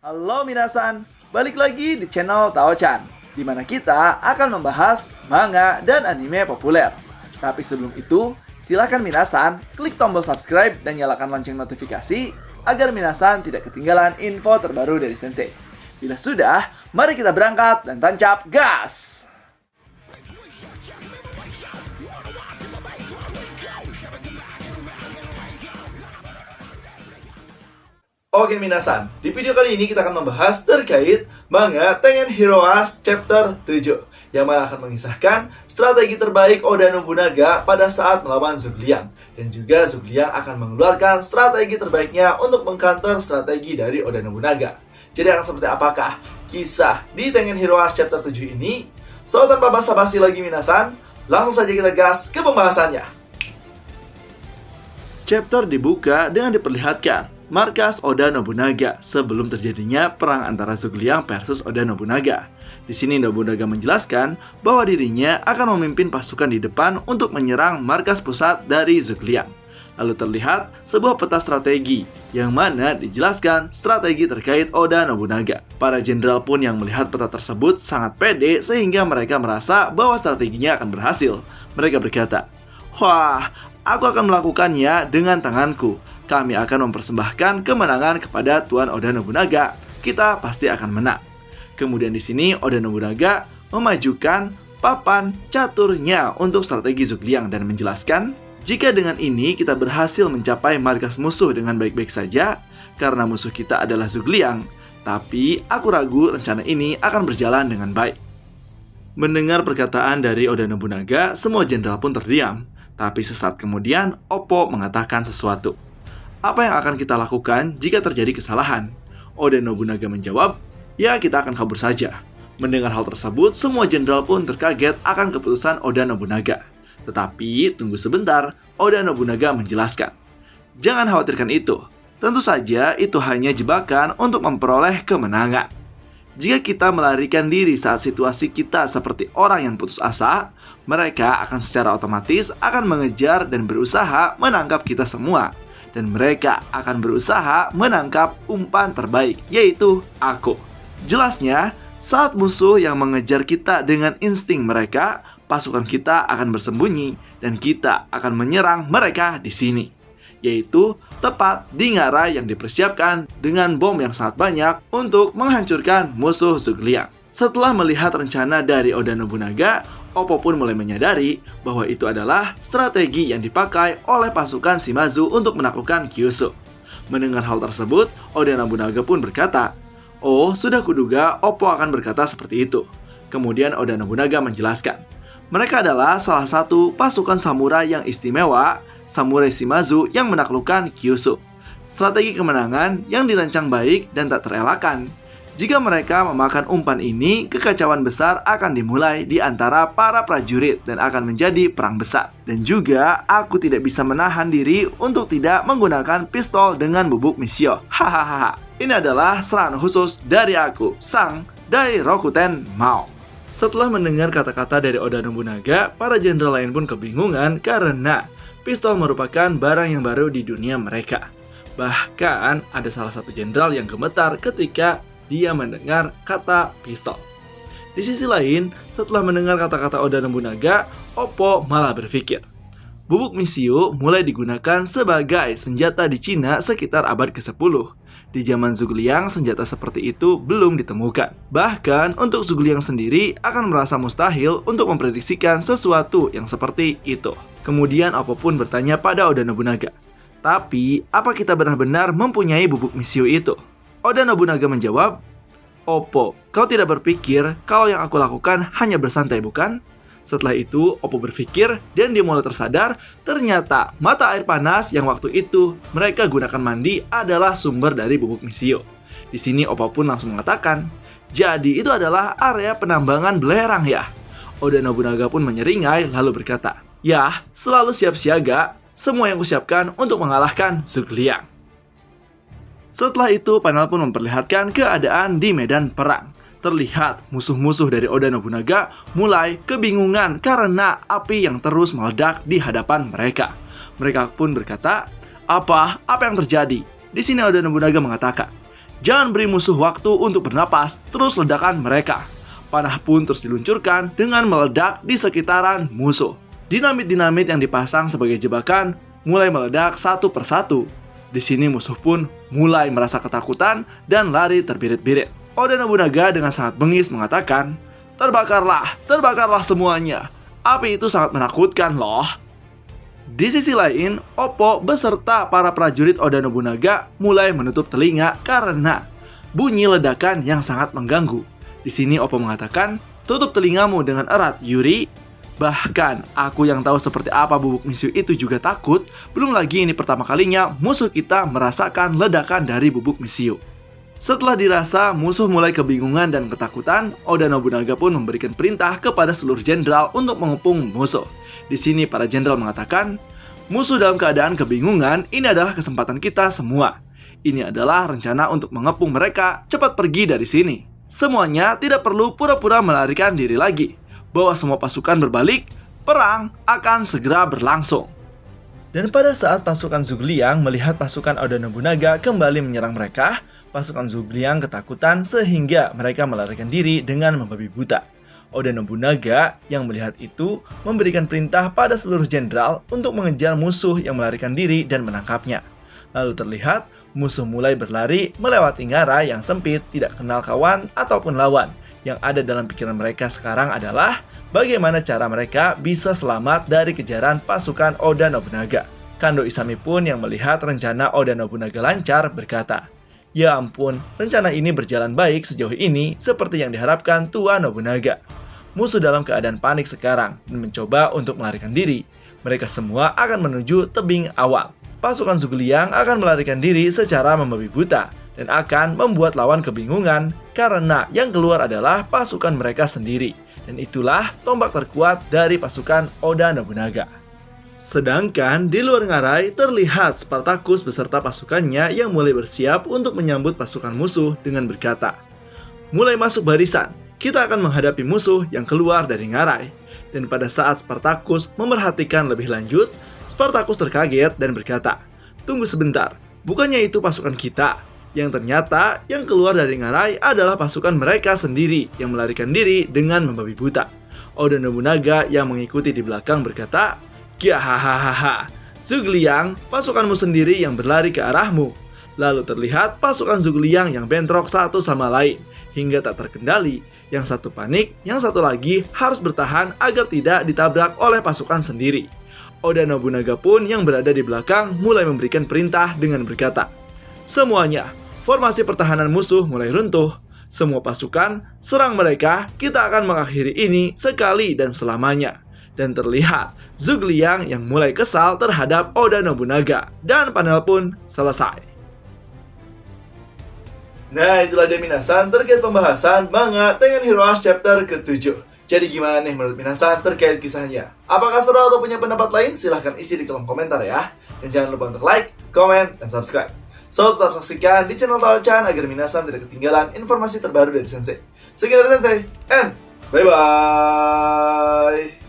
Halo minasan, balik lagi di channel Tao-chan, di mana kita akan membahas manga dan anime populer. Tapi sebelum itu, silakan minasan klik tombol subscribe dan nyalakan lonceng notifikasi agar minasan tidak ketinggalan info terbaru dari Sensei. Bila sudah, mari kita berangkat dan tancap gas! Oke minasan, di video kali ini kita akan membahas terkait manga Tengen Heroes Chapter 7 yang mana akan mengisahkan strategi terbaik Oda Nobunaga pada saat melawan Zhuge-Liang. Dan juga Zhuge-Liang akan mengeluarkan strategi terbaiknya untuk mengcounter strategi dari Oda Nobunaga. Jadi akan seperti apakah kisah di Tengen Heroes Chapter 7 ini? So tanpa basa-basi lagi minasan, langsung saja kita gas ke pembahasannya. Chapter dibuka dengan diperlihatkan markas Oda Nobunaga sebelum terjadinya perang antara Zhuge-Liang versus Oda Nobunaga. Di sini Nobunaga menjelaskan bahwa dirinya akan memimpin pasukan di depan untuk menyerang markas pusat dari Zhuge-Liang. Lalu terlihat sebuah peta strategi yang mana dijelaskan strategi terkait Oda Nobunaga. Para jenderal pun yang melihat peta tersebut sangat pede sehingga mereka merasa bahwa strateginya akan berhasil. Mereka berkata, "Wah, aku akan melakukannya dengan tanganku. Kami akan mempersembahkan kemenangan kepada Tuan Oda Nobunaga. Kita pasti akan menang." Kemudian di sini Oda Nobunaga memajukan papan caturnya untuk strategi Zhuge-Liang dan menjelaskan, jika dengan ini kita berhasil mencapai markas musuh dengan baik-baik saja karena musuh kita adalah Zhuge-Liang, tapi aku ragu rencana ini akan berjalan dengan baik. Mendengar perkataan dari Oda Nobunaga, semua jenderal pun terdiam. Tapi sesaat kemudian Oppo mengatakan sesuatu. "Apa yang akan kita lakukan jika terjadi kesalahan?" Oda Nobunaga menjawab, "Ya, kita akan kabur saja." Mendengar hal tersebut, semua jenderal pun terkaget akan keputusan Oda Nobunaga. Tetapi, tunggu sebentar, Oda Nobunaga menjelaskan, "Jangan khawatirkan itu. Tentu saja itu hanya jebakan untuk memperoleh kemenangan. Jika kita melarikan diri saat situasi kita seperti orang yang putus asa, mereka akan secara otomatis akan mengejar dan berusaha menangkap kita semua. Dan mereka akan berusaha menangkap umpan terbaik, yaitu aku." Jelasnya, saat musuh yang mengejar kita dengan insting mereka, pasukan kita akan bersembunyi dan kita akan menyerang mereka di sini, yaitu tepat di ngarai yang dipersiapkan dengan bom yang sangat banyak untuk menghancurkan musuh Zhuge-Liang. Setelah melihat rencana dari Oda Nobunaga, Oppo pun mulai menyadari bahwa itu adalah strategi yang dipakai oleh pasukan Shimazu untuk menaklukkan Kyushu. Mendengar hal tersebut, Oda Nobunaga pun berkata, "Oh, sudah kuduga Oppo akan berkata seperti itu." Kemudian Oda Nobunaga menjelaskan, mereka adalah salah satu pasukan samurai yang istimewa, samurai Shimazu yang menaklukkan Kyushu. Strategi kemenangan yang dirancang baik dan tak terelakkan. Jika mereka memakan umpan ini, kekacauan besar akan dimulai di antara para prajurit dan akan menjadi perang besar. Dan juga, aku tidak bisa menahan diri untuk tidak menggunakan pistol dengan bubuk misio. Hahaha. Ini adalah serangan khusus dari aku, Sang Dai Rokuten Mao. Setelah mendengar kata-kata dari Oda Nobunaga, para jenderal lain pun kebingungan karena pistol merupakan barang yang baru di dunia mereka. Bahkan ada salah satu jenderal yang gemetar ketika dia mendengar kata pistol. Di sisi lain, setelah mendengar kata-kata Oda Nobunaga, Oppo malah berpikir, bubuk misio mulai digunakan sebagai senjata di Cina sekitar abad ke-10. Di zaman Zhuge-Liang, senjata seperti itu belum ditemukan. Bahkan untuk Zhuge-Liang sendiri akan merasa mustahil untuk memprediksikan sesuatu yang seperti itu. Kemudian Oppo pun bertanya pada Oda Nobunaga, "Tapi, apa kita benar-benar mempunyai bubuk misio itu?" Oda Nobunaga menjawab, "Oppo, kau tidak berpikir kalau yang aku lakukan hanya bersantai, bukan?" Setelah itu, Oppo berpikir dan dia mulai tersadar ternyata mata air panas yang waktu itu mereka gunakan mandi adalah sumber dari bubuk misio. Di sini Oppo pun langsung mengatakan, "Jadi itu adalah area penambangan belerang ya?" Oda Nobunaga pun menyeringai lalu berkata, "Ya, selalu siap siaga, semua yang kusiapkan untuk mengalahkan Zhuge-Liang." Setelah itu, panel pun memperlihatkan keadaan di medan perang. Terlihat musuh-musuh dari Oda Nobunaga mulai kebingungan karena api yang terus meledak di hadapan mereka. Mereka pun berkata, Apa yang terjadi?" Di sini Oda Nobunaga mengatakan, Jangan beri musuh waktu untuk bernapas, terus ledakan mereka. Panah pun terus diluncurkan dengan meledak di sekitaran musuh. Dinamit-dinamit yang dipasang sebagai jebakan mulai meledak satu persatu. Di sini musuh pun mulai merasa ketakutan dan lari terbirit-birit. Oda Nobunaga dengan sangat bengis mengatakan, "Terbakarlah, terbakarlah semuanya. Api itu sangat menakutkan loh." Di sisi lain, Oppo beserta para prajurit Oda Nobunaga mulai menutup telinga karena bunyi ledakan yang sangat mengganggu. Di sini Oppo mengatakan, "Tutup telingamu dengan erat, Yuri." Bahkan aku yang tahu seperti apa bubuk misiu itu juga takut. Belum lagi ini pertama kalinya musuh kita merasakan ledakan dari bubuk misiu. Setelah dirasa musuh mulai kebingungan dan ketakutan, Oda Nobunaga pun memberikan perintah kepada seluruh jenderal untuk mengepung musuh. Di sini para jenderal mengatakan, "Musuh dalam keadaan kebingungan, ini adalah kesempatan kita semua. Ini adalah rencana untuk mengepung mereka, cepat pergi dari sini. Semuanya tidak perlu pura-pura melarikan diri lagi. Bawa semua pasukan berbalik, perang akan segera berlangsung." Dan pada saat pasukan Zhuge melihat pasukan Oda Nobunaga kembali menyerang mereka, pasukan Zhuge ketakutan sehingga mereka melarikan diri dengan membabi buta. Oda Nobunaga yang melihat itu memberikan perintah pada seluruh jenderal untuk mengejar musuh yang melarikan diri dan menangkapnya. Lalu terlihat musuh mulai berlari melewati ngarai yang sempit, tidak kenal kawan ataupun lawan. Yang ada dalam pikiran mereka sekarang adalah bagaimana cara mereka bisa selamat dari kejaran pasukan Oda Nobunaga. Kando Isami pun yang melihat rencana Oda Nobunaga lancar berkata, "Ya ampun, rencana ini berjalan baik sejauh ini seperti yang diharapkan Tua Nobunaga." Musuh dalam keadaan panik sekarang dan mencoba untuk melarikan diri. Mereka semua akan menuju tebing awal. Pasukan Zhuge akan melarikan diri secara membabi buta dan akan membuat lawan kebingungan karena yang keluar adalah pasukan mereka sendiri. Dan itulah tombak terkuat dari pasukan Oda Nobunaga. Sedangkan di luar ngarai terlihat Spartacus beserta pasukannya yang mulai bersiap untuk menyambut pasukan musuh dengan berkata, "Mulai masuk barisan, kita akan menghadapi musuh yang keluar dari ngarai." Dan pada saat Spartacus memerhatikan lebih lanjut, Spartacus terkaget dan berkata, "Tunggu sebentar, bukannya itu pasukan kita?" Yang ternyata yang keluar dari ngarai adalah pasukan mereka sendiri yang melarikan diri dengan membabi buta. Oda Nobunaga yang mengikuti di belakang berkata, "Gahahaha, Zhuge pasukanmu sendiri yang berlari ke arahmu." Lalu terlihat pasukan Zhuge yang bentrok satu sama lain hingga tak terkendali. Yang satu panik, yang satu lagi harus bertahan agar tidak ditabrak oleh pasukan sendiri. Oda Nobunaga pun yang berada di belakang mulai memberikan perintah dengan berkata, "Semuanya, formasi pertahanan musuh mulai runtuh. Semua pasukan, serang mereka, kita akan mengakhiri ini sekali dan selamanya." Dan terlihat Zhuge yang mulai kesal terhadap Oda Nobunaga. Dan panel pun selesai. Nah, itulah dia minasan terkait pembahasan manga Tengen Heroes chapter ke-7. Jadi gimana nih menurut minasan terkait kisahnya? Apakah seru atau punya pendapat lain? Silahkan isi di kolom komentar ya. Dan jangan lupa untuk like, komen, dan subscribe. So, tetap saksikan di channel Tao-chan agar minasan tidak ketinggalan informasi terbaru dari Sensei. Sekian dari Sensei, and bye-bye!